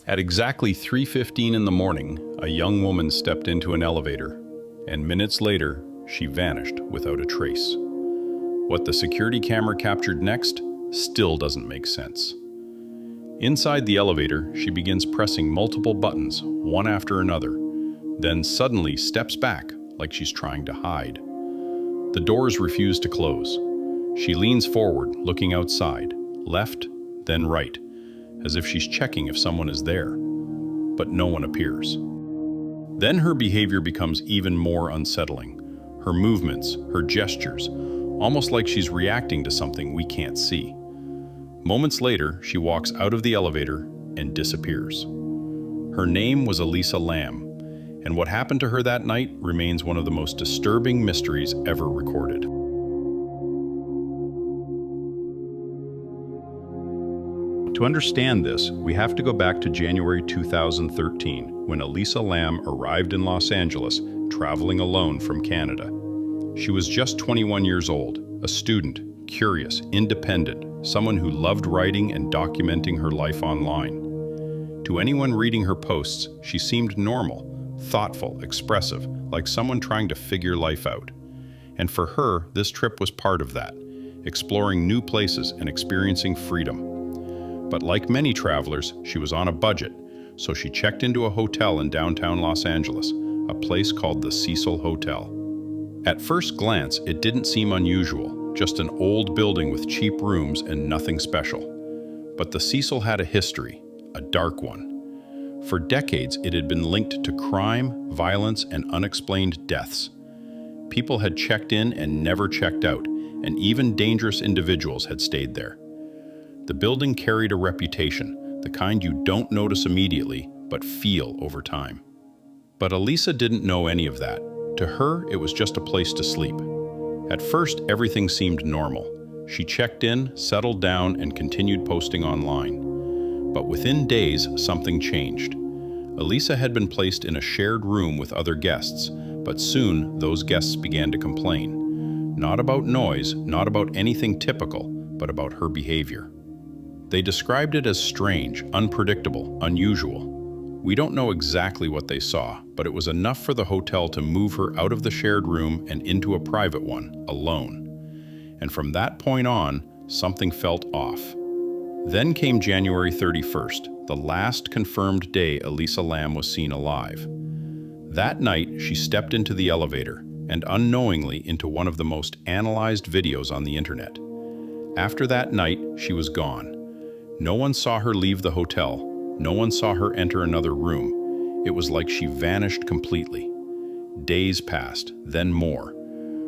At exactly 3:15 in the morning, a young woman stepped into an elevator, and minutes later, she vanished without a trace. What the security camera captured next still doesn't make sense. Inside the elevator, she begins pressing multiple buttons, one after another, then suddenly steps back like she's trying to hide. The doors refuse to close. She leans forward, looking outside, left, then right, as if she's checking if someone is there, but no one appears. Then her behavior becomes even more unsettling. Her movements, her gestures, almost like she's reacting to something we can't see. Moments later, she walks out of the elevator and disappears. Her name was Elisa Lam, and what happened to her that night remains one of the most disturbing mysteries ever recorded. To understand this, we have to go back to January 2013, when Elisa Lam arrived in Los Angeles, traveling alone from Canada. She was just 21 years old, a student, curious, independent, someone who loved writing and documenting her life online. To anyone reading her posts, she seemed normal, thoughtful, expressive, like someone trying to figure life out. And for her, this trip was part of that, exploring new places and experiencing freedom. But like many travelers, she was on a budget, so she checked into a hotel in downtown Los Angeles, a place called the Cecil Hotel. At first glance, it didn't seem unusual, just an old building with cheap rooms and nothing special. But the Cecil had a history, a dark one. For decades, it had been linked to crime, violence, and unexplained deaths. People had checked in and never checked out, and even dangerous individuals had stayed there. The building carried a reputation, the kind you don't notice immediately, but feel over time. But Elisa didn't know any of that. To her, it was just a place to sleep. At first, everything seemed normal. She checked in, settled down, and continued posting online. But within days, something changed. Elisa had been placed in a shared room with other guests, but soon those guests began to complain. Not about noise, not about anything typical, but about her behavior. They described it as strange, unpredictable, unusual. We don't know exactly what they saw, but it was enough for the hotel to move her out of the shared room and into a private one, alone. And from that point on, something felt off. Then came January 31st, the last confirmed day Elisa Lam was seen alive. That night, she stepped into the elevator, and unknowingly into one of the most analyzed videos on the internet. After that night, she was gone. No one saw her leave the hotel. No one saw her enter another room. It was like she vanished completely. Days passed, then more.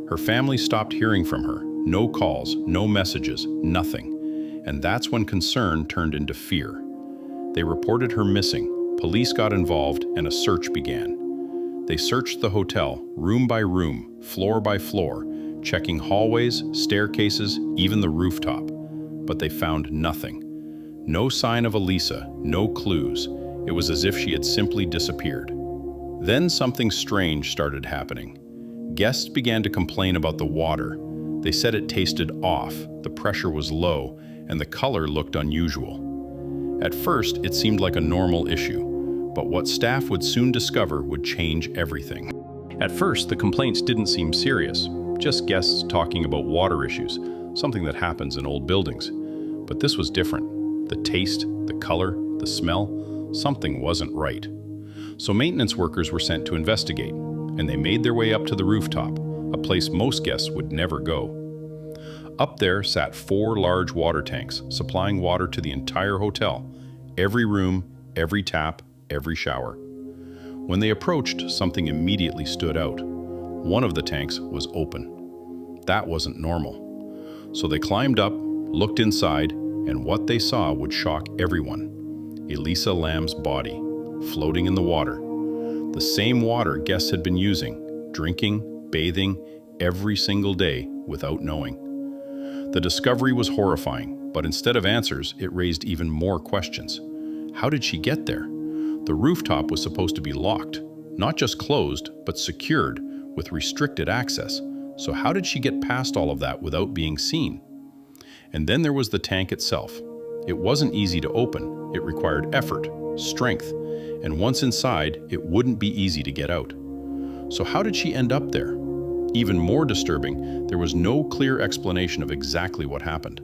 Her family stopped hearing from her. No calls, no messages, nothing. And that's when concern turned into fear. They reported her missing. Police got involved, and a search began. They searched the hotel, room by room, floor by floor, checking hallways, staircases, even the rooftop. But they found nothing. No sign of Elisa, no clues. It was as if she had simply disappeared. Then something strange started happening. Guests began to complain about the water. They said it tasted off, the pressure was low, and the color looked unusual. At first, it seemed like a normal issue, but what staff would soon discover would change everything. At first, the complaints didn't seem serious, just guests talking about water issues, something that happens in old buildings. But this was different. The taste, the color, the smell, something wasn't right. So maintenance workers were sent to investigate, and they made their way up to the rooftop, a place most guests would never go. Up there sat 4 large water tanks, supplying water to the entire hotel, every room, every tap, every shower. When they approached, something immediately stood out. One of the tanks was open. That wasn't normal. So they climbed up, looked inside, and what they saw would shock everyone. Elisa Lam's body, floating in the water. The same water guests had been using, drinking, bathing, every single day without knowing. The discovery was horrifying, but instead of answers, it raised even more questions. How did she get there? The rooftop was supposed to be locked, not just closed, but secured with restricted access. So how did she get past all of that without being seen? And then there was the tank itself. It wasn't easy to open. It required effort, strength, and once inside, it wouldn't be easy to get out. So how did she end up there? Even more disturbing, there was no clear explanation of exactly what happened.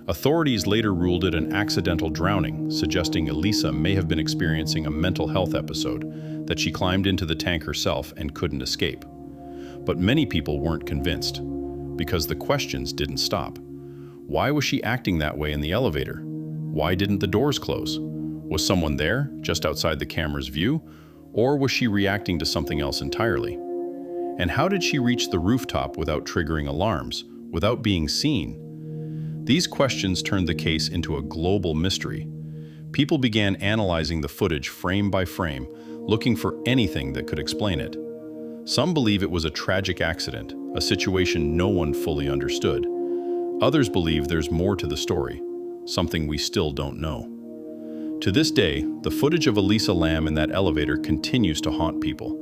Authorities later ruled it an accidental drowning, suggesting Elisa may have been experiencing a mental health episode, that she climbed into the tank herself and couldn't escape. But many people weren't convinced, because the questions didn't stop. Why was she acting that way in the elevator? Why didn't the doors close? Was someone there, just outside the camera's view? Or was she reacting to something else entirely? And how did she reach the rooftop without triggering alarms, without being seen? These questions turned the case into a global mystery. People began analyzing the footage frame by frame, looking for anything that could explain it. Some believe it was a tragic accident, a situation no one fully understood. Others believe there's more to the story, something we still don't know. To this day, the footage of Elisa Lam in that elevator continues to haunt people,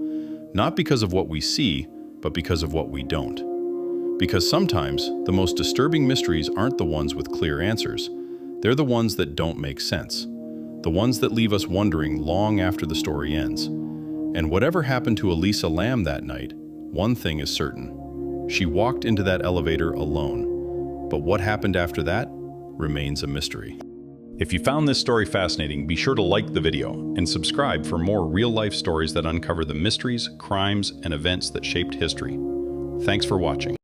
not because of what we see, but because of what we don't. Because sometimes, the most disturbing mysteries aren't the ones with clear answers. They're the ones that don't make sense. The ones that leave us wondering long after the story ends. And whatever happened to Elisa Lam that night, one thing is certain. She walked into that elevator alone. But what happened after that remains a mystery. If you found this story fascinating, be sure to like the video and subscribe for more real-life stories that uncover the mysteries, crimes, and events that shaped history. Thanks for watching.